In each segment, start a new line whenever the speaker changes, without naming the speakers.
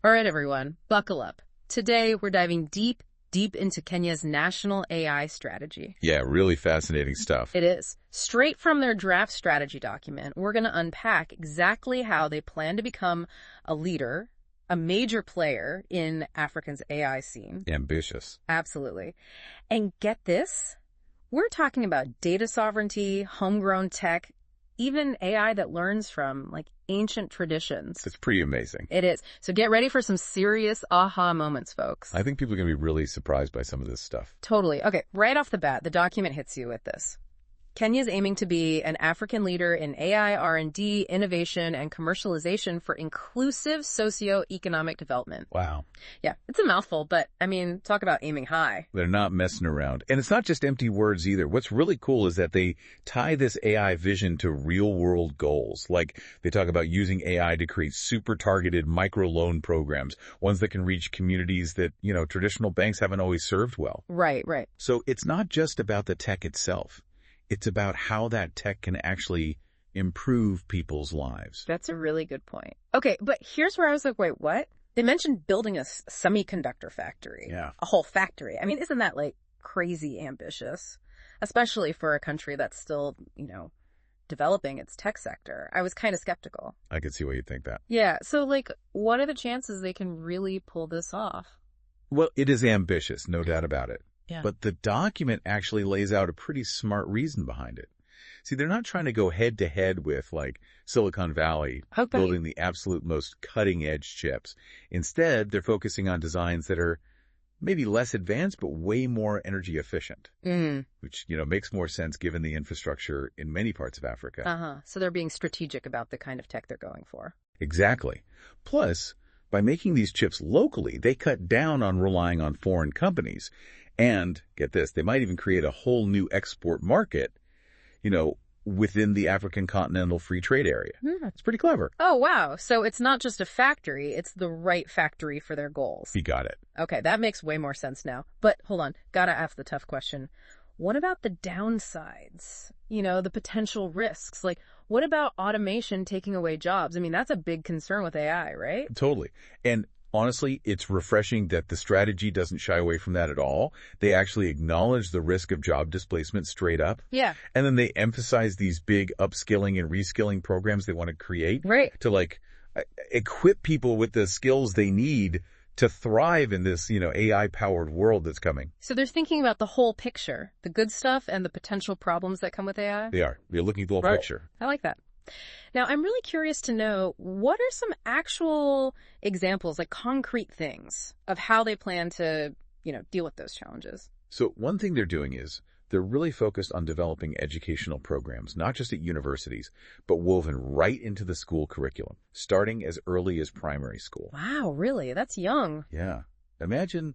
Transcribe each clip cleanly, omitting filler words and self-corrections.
All right, everyone, buckle up. Today, we're diving deep into Kenya's national AI strategy.
Yeah, really fascinating stuff.
It is. Straight from their draft strategy document, we're going to unpack exactly how they plan to become a leader, a major player in Africa's AI scene.
Ambitious.
Absolutely. And get this, we're talking about data sovereignty, homegrown tech, even AI that learns from, ancient traditions.
It's pretty amazing.
It is. So get ready for some serious aha moments, folks.
I think people are going to be really surprised by some of this stuff.
Totally. Okay, right off the bat, the document hits you with this. Kenya is aiming to be an African leader in AI, R&D, innovation, and commercialization for inclusive socio-economic development.
Wow.
Yeah, it's a mouthful, but, talk about aiming high.
They're not messing around. And it's not just empty words either. What's really cool is that they tie this AI vision to real-world goals. Like, they talk about using AI to create super-targeted microloan programs, ones that can reach communities that, traditional banks haven't always served well.
Right.
So it's not just about the tech itself. It's about how that tech can actually improve people's lives.
That's a really good point. Okay, but here's where I was like, wait, what? They mentioned building a semiconductor factory.
Yeah.
A whole factory. Isn't that, crazy ambitious? Especially for a country that's still, developing its tech sector. I was kind of skeptical.
I could see why you'd think that.
Yeah, so, what are the chances they can really pull this off?
Well, it is ambitious, no doubt about it.
Yeah.
But the document actually lays out a pretty smart reason behind it. See, they're not trying to go head-to-head with, Silicon Valley,
Okay.
building the absolute most cutting-edge chips. Instead, they're focusing on designs that are maybe less advanced, but way more energy efficient, which, makes more sense given the infrastructure in many parts of Africa.
So they're being strategic about the kind of tech they're going for.
Exactly. Plus, by making these chips locally, they cut down on relying on foreign companies. And, get this, they might even create a whole new export market, within the African Continental Free Trade Area. It's pretty clever.
Oh, wow. So it's not just a factory, it's the right factory for their goals.
You got it.
Okay, that makes way more sense now. But hold on, gotta ask the tough question. What about the downsides? The potential risks? What about automation taking away jobs? That's a big concern with AI, right?
Totally. And honestly, it's refreshing that the strategy doesn't shy away from that at all. They actually acknowledge the risk of job displacement straight up.
Yeah.
And then they emphasize these big upskilling and reskilling programs they want to create.
Right.
To equip people with the skills they need to thrive in this, AI-powered world that's coming.
So they're thinking about the whole picture, the good stuff and the potential problems that come with AI?
They are. They're looking at the whole picture.
I like that. Now, I'm really curious to know, what are some actual examples, concrete things of how they plan to, deal with those challenges?
So one thing they're doing is they're really focused on developing educational programs, not just at universities, but woven right into the school curriculum, starting as early as primary school.
Wow, really? That's young.
Yeah. Imagine,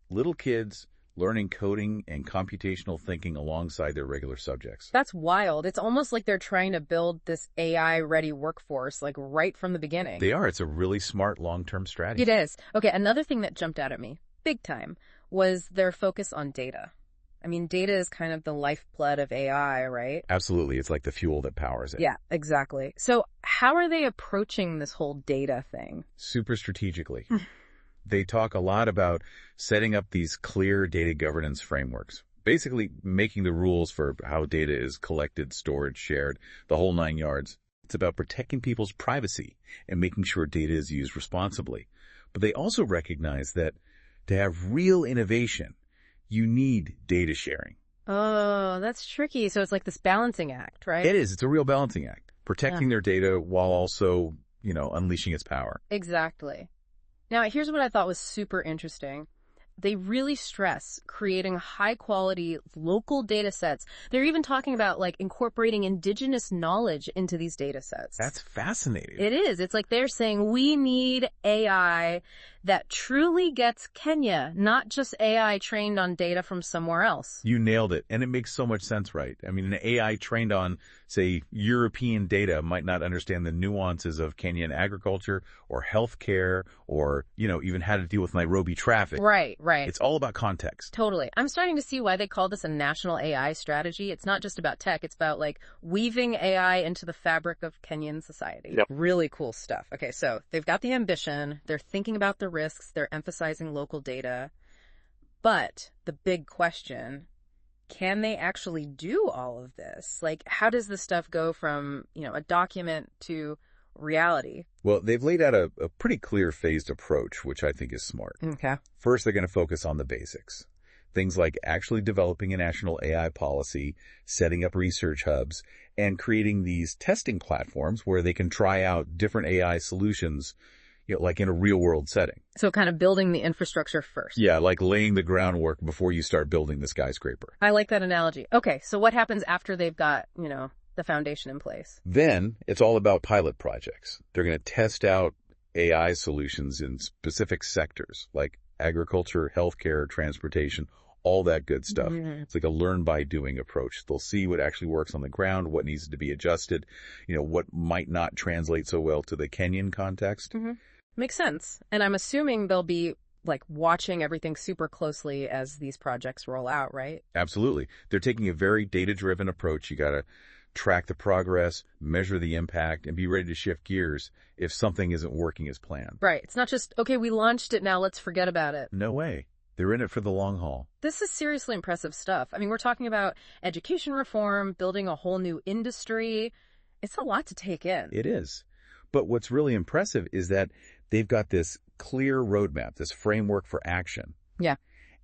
little kids learning coding and computational thinking alongside their regular subjects.
That's wild. It's almost like they're trying to build this AI-ready workforce, right from the beginning.
They are. It's a really smart long-term strategy.
It is. Okay, another thing that jumped out at me, big time, was their focus on data. Data is kind of the lifeblood of AI, right?
Absolutely. It's like the fuel that powers it.
Yeah, exactly. So how are they approaching this whole data thing?
Super strategically. They talk a lot about setting up these clear data governance frameworks, basically making the rules for how data is collected, stored, shared, the whole 9 yards. It's about protecting people's privacy and making sure data is used responsibly. But they also recognize that to have real innovation, you need data sharing.
Oh, that's tricky. So it's like this balancing act, right?
It is. It's a real balancing act, protecting their data while also, unleashing its power.
Exactly. Now, here's what I thought was super interesting. They really stress creating high-quality local data sets. They're even talking about, incorporating indigenous knowledge into these data sets.
That's fascinating.
It is. It's like they're saying we need AI that truly gets Kenya, not just AI trained on data from somewhere else.
You nailed it. And it makes so much sense, right? An AI trained on say, European data might not understand the nuances of Kenyan agriculture or healthcare or, even how to deal with Nairobi traffic.
Right, right.
It's all about context.
Totally. I'm starting to see why they call this a national AI strategy. It's not just about tech. It's about weaving AI into the fabric of Kenyan society.
Yep.
Really cool stuff. Okay, so they've got the ambition. They're thinking about the risks. They're emphasizing local data. But the big question, can they actually do all of this? How does this stuff go from, a document to reality?
Well, they've laid out a pretty clear phased approach, which I think is smart.
Okay.
First, they're going to focus on the basics. Things like actually developing a national AI policy, setting up research hubs, and creating these testing platforms where they can try out different AI solutions, like in a real-world setting.
So kind of building the infrastructure first.
Yeah, like laying the groundwork before you start building the skyscraper.
I like that analogy. Okay, so what happens after they've got, the foundation in place?
Then it's all about pilot projects. They're going to test out AI solutions in specific sectors like agriculture, healthcare, transportation, all that good stuff.
Mm-hmm.
It's like a learn-by-doing approach. They'll see what actually works on the ground, what needs to be adjusted, what might not translate so well to the Kenyan context.
Mm-hmm. Makes sense. And I'm assuming they'll be watching everything super closely as these projects roll out, right?
Absolutely. They're taking a very data-driven approach. You got to track the progress, measure the impact, and be ready to shift gears if something isn't working as planned.
Right. It's not just, okay, we launched it, now let's forget about it.
No way. They're in it for the long haul.
This is seriously impressive stuff. I mean, we're talking about education reform, building a whole new industry. It's a lot to take in.
It is. But what's really impressive is that they've got this clear roadmap, this framework for action.
Yeah.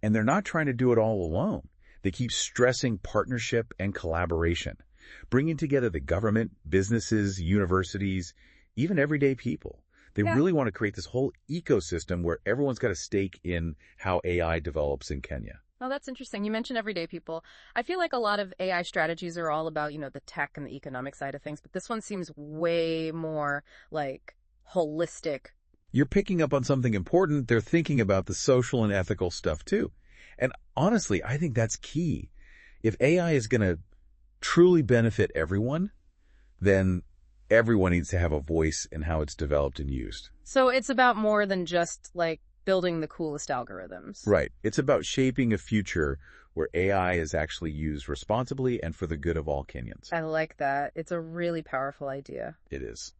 And they're not trying to do it all alone. They keep stressing partnership and collaboration, bringing together the government, businesses, universities, even everyday people. They really want to create this whole ecosystem where everyone's got a stake in how AI develops in Kenya.
Oh, that's interesting. You mentioned everyday people. I feel like a lot of AI strategies are all about, the tech and the economic side of things, but this one seems way more holistic.
You're picking up on something important. They're thinking about the social and ethical stuff too. And honestly, I think that's key. If AI is going to truly benefit everyone, then everyone needs to have a voice in how it's developed and used.
So it's about more than just building the coolest algorithms.
Right. It's about shaping a future where AI is actually used responsibly and for the good of all Kenyans.
I like that. It's a really powerful idea.
It is.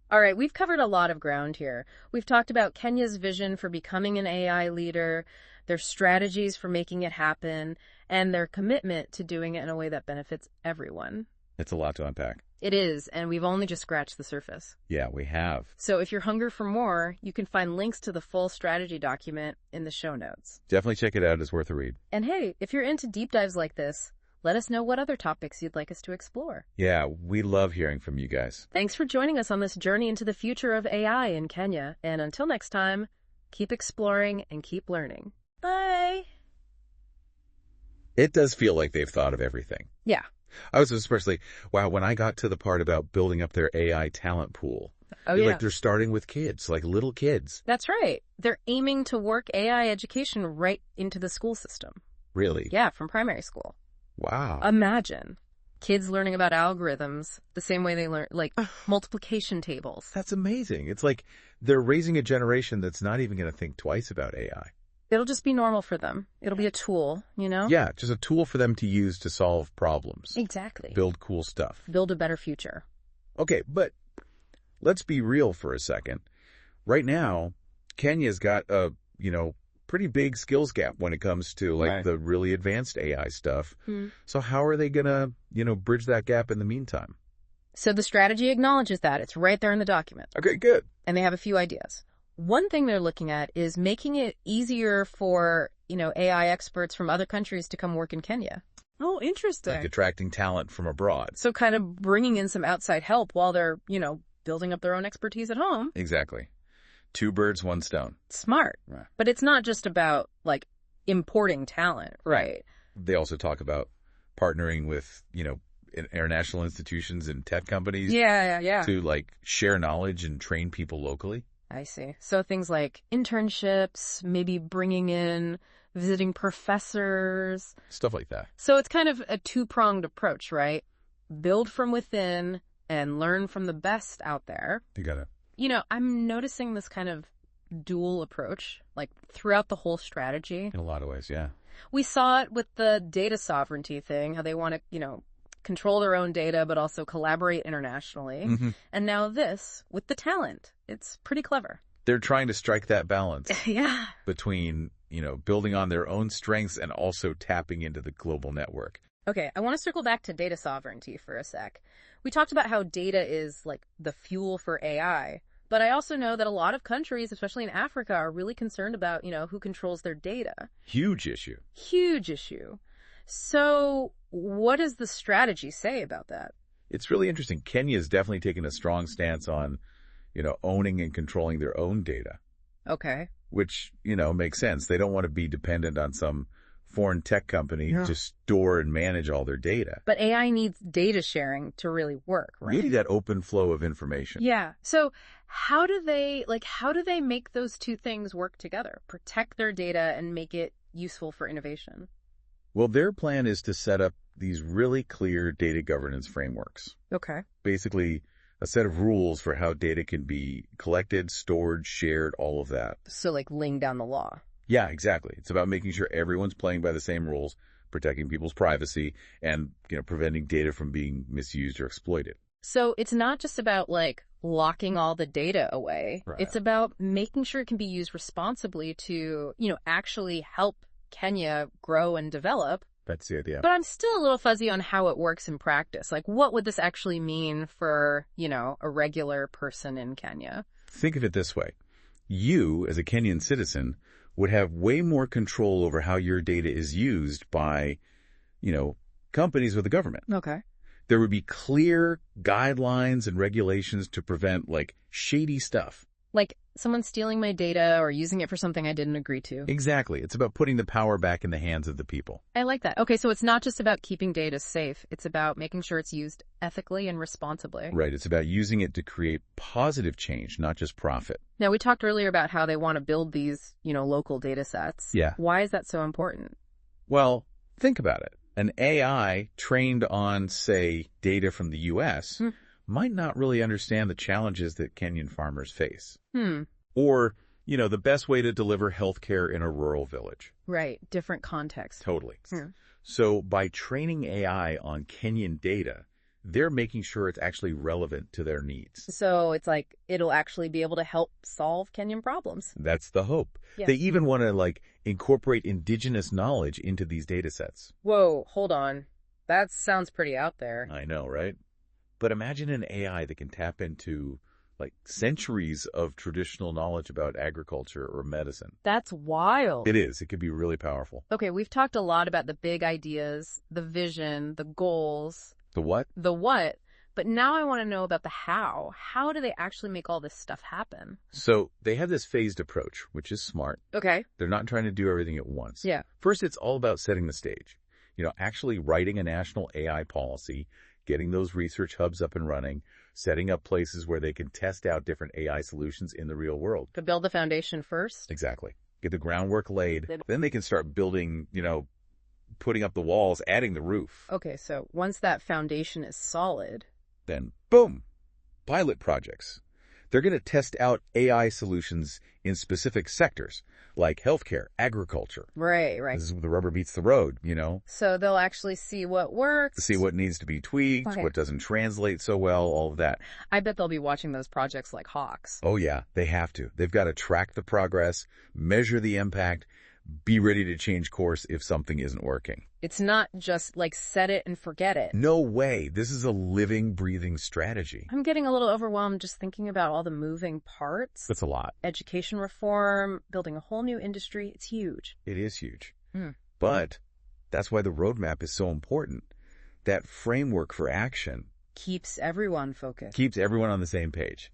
All right, we've covered a lot of ground here. We've talked about Kenya's vision for becoming an AI leader, their strategies for making it happen, and their commitment to doing it in a way that benefits everyone.
It's a lot to unpack.
It is, and we've only just scratched the surface.
Yeah, we have.
So if you're hungry for more, you can find links to the full strategy document in the show notes.
Definitely check it out. It's worth a read.
And hey, if you're into deep dives like this, let us know what other topics you'd like us to explore.
Yeah, we love hearing from you guys.
Thanks for joining us on this journey into the future of AI in Kenya. And until next time, keep exploring and keep learning. Bye.
It does feel like they've thought of everything.
Yeah.
I was especially, wow, when I got to the part about building up their AI talent pool.
Oh, yeah.
They're starting with kids, little kids.
That's right. They're aiming to work AI education right into the school system.
Really?
Yeah, from primary school.
Wow.
Imagine kids learning about algorithms the same way they learn, multiplication tables.
That's amazing. It's like they're raising a generation that's not even going to think twice about AI.
It'll just be normal for them. It'll be a tool,
Yeah, just a tool for them to use to solve problems.
Exactly.
Build cool stuff.
Build a better future.
Okay, but let's be real for a second. Right now, Kenya's got a, pretty big skills gap when it comes to the really advanced AI stuff. So how are they going to, bridge that gap in the meantime?
So the strategy acknowledges that. It's right there in the document.
Okay, good.
And they have a few ideas. One thing they're looking at is making it easier for, AI experts from other countries to come work in Kenya. Oh, interesting.
Like attracting talent from abroad.
So kind of bringing in some outside help while they're, building up their own expertise at home.
Exactly. 2 birds, 1 stone.
Smart.
Right.
But it's not just about, importing talent, right?
They also talk about partnering with, international institutions and tech companies.
Yeah.
To, share knowledge and train people locally.
I see. So things like internships, maybe bringing in visiting professors.
Stuff like that.
So it's kind of a 2-pronged approach, right? build from within and learn from the best out there.
You got it.
I'm noticing this kind of dual approach, like throughout the whole strategy.
In a lot of ways, yeah.
We saw it with the data sovereignty thing, how they want to, control their own data, but also collaborate internationally.
Mm-hmm.
And now this with the talent. It's pretty clever.
They're trying to strike that balance
Yeah.
between, building on their own strengths and also tapping into the global network.
Okay, I want to circle back to data sovereignty for a sec. We talked about how data is like the fuel for AI, but I also know that a lot of countries, especially in Africa, are really concerned about, who controls their data.
Huge issue.
Huge issue. So what does the strategy say about that?
It's really interesting. Kenya has definitely taken a strong stance on, owning and controlling their own data.
Okay.
Which, makes sense. They don't want to be dependent on some foreign tech company to store and manage all their data.
But AI needs data sharing to really work, right?
You need that open flow of information.
Yeah. So how do they make those two things work together? Protect their data and make it useful for innovation?
Well, their plan is to set up these really clear data governance frameworks.
Okay.
Basically, a set of rules for how data can be collected, stored, shared, all of that.
So like laying down the law.
Yeah, exactly. It's about making sure everyone's playing by the same rules, protecting people's privacy, and, preventing data from being misused or exploited.
So it's not just about like locking all the data away.
Right.
It's about making sure it can be used responsibly to, actually help Kenya grow and develop.
That's the idea.
But I'm still a little fuzzy on how it works in practice. Like, what would this actually mean for, a regular person in Kenya?
Think of it this way. You, as a Kenyan citizen, would have way more control over how your data is used by, companies or the government.
Okay.
There would be clear guidelines and regulations to prevent, shady stuff.
Like someone stealing my data or using it for something I didn't agree to.
Exactly. It's about putting the power back in the hands of the people.
I like that. Okay, so it's not just about keeping data safe. It's about making sure it's used ethically and responsibly.
Right. It's about using it to create positive change, not just profit.
Now, we talked earlier about how they want to build these, local data sets.
Yeah.
Why is that so important?
Well, think about it. An AI trained on, say, data from the U.S. might not really understand the challenges that Kenyan farmers face. Or, the best way to deliver healthcare in a rural village.
Right. Different context.
Totally. So by training AI on Kenyan data, they're making sure it's actually relevant to their needs.
So it's like it'll actually be able to help solve Kenyan problems.
That's the hope.
Yeah.
They even want to, incorporate indigenous knowledge into these data sets.
Whoa, hold on. That sounds pretty out there.
I know, right? But imagine an AI that can tap into centuries of traditional knowledge about agriculture or medicine.
That's wild.
It is. It could be really powerful.
Okay, we've talked a lot about the big ideas, the vision, the goals.
The what?
The what. But now I want to know about the how. How do they actually make all this stuff happen?
So they have this phased approach, which is smart.
Okay.
They're not trying to do everything at once.
Yeah.
First, it's all about setting the stage. Actually writing a national AI policy, getting those research hubs up and running, setting up places where they can test out different AI solutions in the real world.
To build the foundation first?
Exactly. Get the groundwork laid. Then they can start building, putting up the walls, adding the roof.
Okay, so once that foundation is solid.
Then, boom, pilot projects. They're going to test out AI solutions in specific sectors, like healthcare, agriculture.
Right.
This is where the rubber meets the road,
So they'll actually see what works.
See what needs to be tweaked,
Okay.
what doesn't translate so well, all of that.
I bet they'll be watching those projects like hawks.
Oh, yeah, they have to. They've got to track the progress, measure the impact, be ready to change course if something isn't working.
It's not just like set it and forget it.
No way. This is a living, breathing strategy.
I'm getting a little overwhelmed just thinking about all the moving parts.
That's a lot.
Education reform, building a whole new industry. It's huge.
It is huge. But that's why the roadmap is so important. That framework for action
Keeps everyone focused.
keeps everyone on the same page.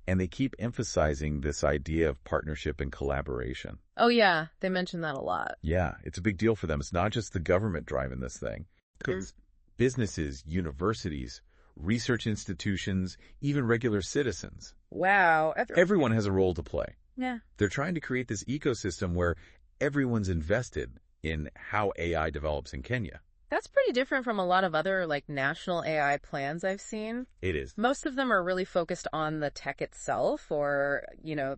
And they keep emphasizing this idea of partnership and collaboration.
Oh, yeah. They mention that a lot.
Yeah, it's a big deal for them. It's not just the government driving this thing. Because businesses, universities, research institutions, even regular citizens.
Wow.
Everyone has a role to play.
Yeah.
They're trying to create this ecosystem where everyone's invested in how AI develops in Kenya.
That's pretty different from a lot of other like national AI plans I've seen.
It is.
Most of them are really focused on the tech itself or,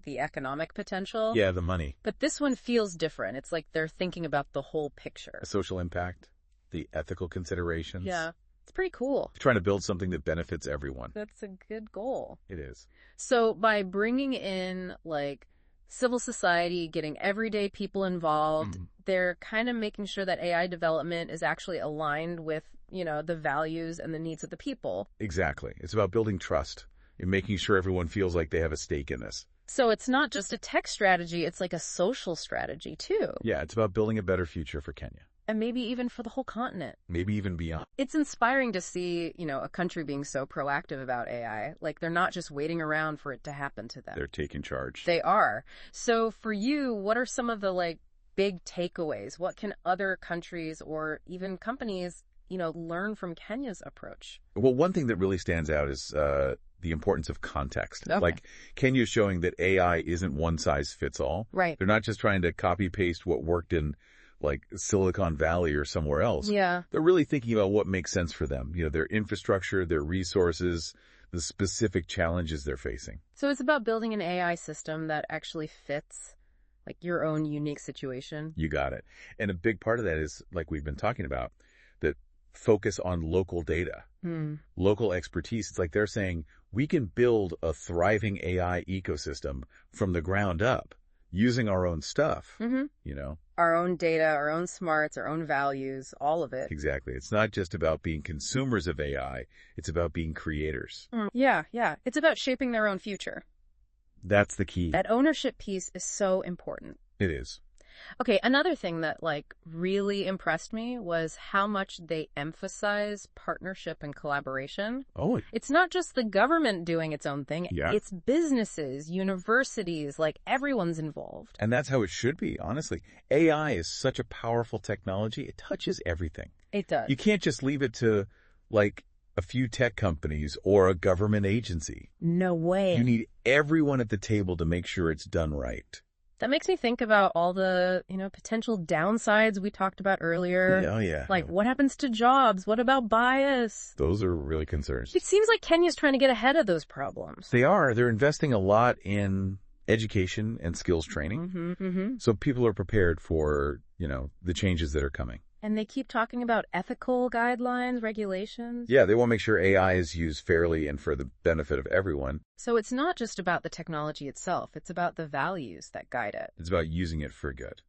the economic potential.
Yeah, the money.
But this one feels different. It's like they're thinking about the whole picture.
The social impact, the ethical considerations.
Yeah, it's pretty cool.
Trying to build something that benefits everyone.
That's a good goal.
It is.
So by bringing in like civil society, getting everyday people involved, they're kind of making sure that AI development is actually aligned with, the values and the needs of the people.
Exactly. It's about building trust and making sure everyone feels like they have a stake in this.
So it's not just a tech strategy, it's like a social strategy too.
Yeah, it's about building a better future for Kenya.
And maybe even for the whole continent.
Maybe even beyond.
It's inspiring to see, a country being so proactive about AI. Like they're not just waiting around for it to happen to them.
They're taking charge.
They are. So for you, what are some of the big takeaways? What can other countries or even companies, learn from Kenya's approach?
Well, one thing that really stands out is the importance of context.
Okay.
Like Kenya's showing that AI isn't one size fits all.
Right.
They're not just trying to copy paste what worked in like Silicon Valley or somewhere else.
Yeah.
They're really thinking about what makes sense for them. Their infrastructure, their resources, the specific challenges they're facing.
So it's about building an AI system that actually fits like your own unique situation.
You got it. And a big part of that is, like we've been talking about, that focus on local data, local expertise. It's like they're saying we can build a thriving AI ecosystem from the ground up using our own stuff,
Our own data, our own smarts, our own values, all of it.
Exactly. It's not just about being consumers of AI. It's about being creators.
Yeah. It's about shaping their own future.
That's the key.
That ownership piece is so important.
It is.
Okay, another thing that really impressed me was how much they emphasize partnership and collaboration.
Oh,
It's not just the government doing its own thing.
Yeah.
It's businesses, universities, everyone's involved.
and that's how it should be, honestly. AI is such a powerful technology. It touches everything.
It does.
You can't just leave it to, a few tech companies or a government agency.
No way.
You need everyone at the table to make sure it's done right.
That makes me think about all the, potential downsides we talked about earlier.
Oh, yeah.
What happens to jobs? What about bias?
Those are really concerns.
It seems like Kenya's trying to get ahead of those problems.
They are. They're investing a lot in education and skills training. So people are prepared for, the changes that are coming.
And they keep talking about ethical guidelines, regulations.
Yeah, they want to make sure AI is used fairly and for the benefit of everyone.
So it's not just about the technology itself. It's about the values that guide it.
It's about using it for good.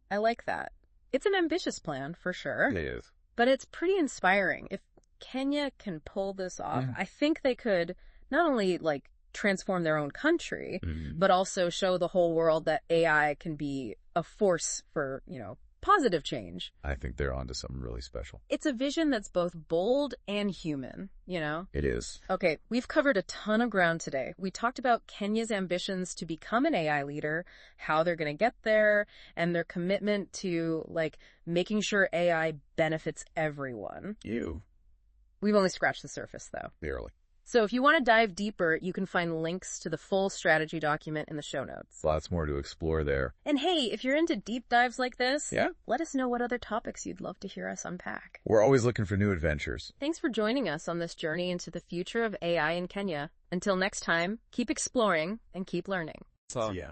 I like that. It's an ambitious plan, for sure.
It is.
But it's pretty inspiring. If Kenya can pull this off, I think they could not only, transform their own country, but also show the whole world that AI can be a force for, positive change.
I think they're onto something really special.
It's a vision that's both bold and human,
It is.
Okay, we've covered a ton of ground today. We talked about Kenya's ambitions to become an AI leader, how they're going to get there, and their commitment to, making sure AI benefits everyone. We've only scratched the surface, though.
Barely.
So if you want to dive deeper, you can find links to the full strategy document in the show notes.
Lots more to explore there.
And hey, if you're into deep dives like this,
Yeah?
let us know what other topics you'd love to hear us unpack.
We're always looking for new adventures.
Thanks for joining us on this journey into the future of AI in Kenya. Until next time, keep exploring and keep learning.
See ya.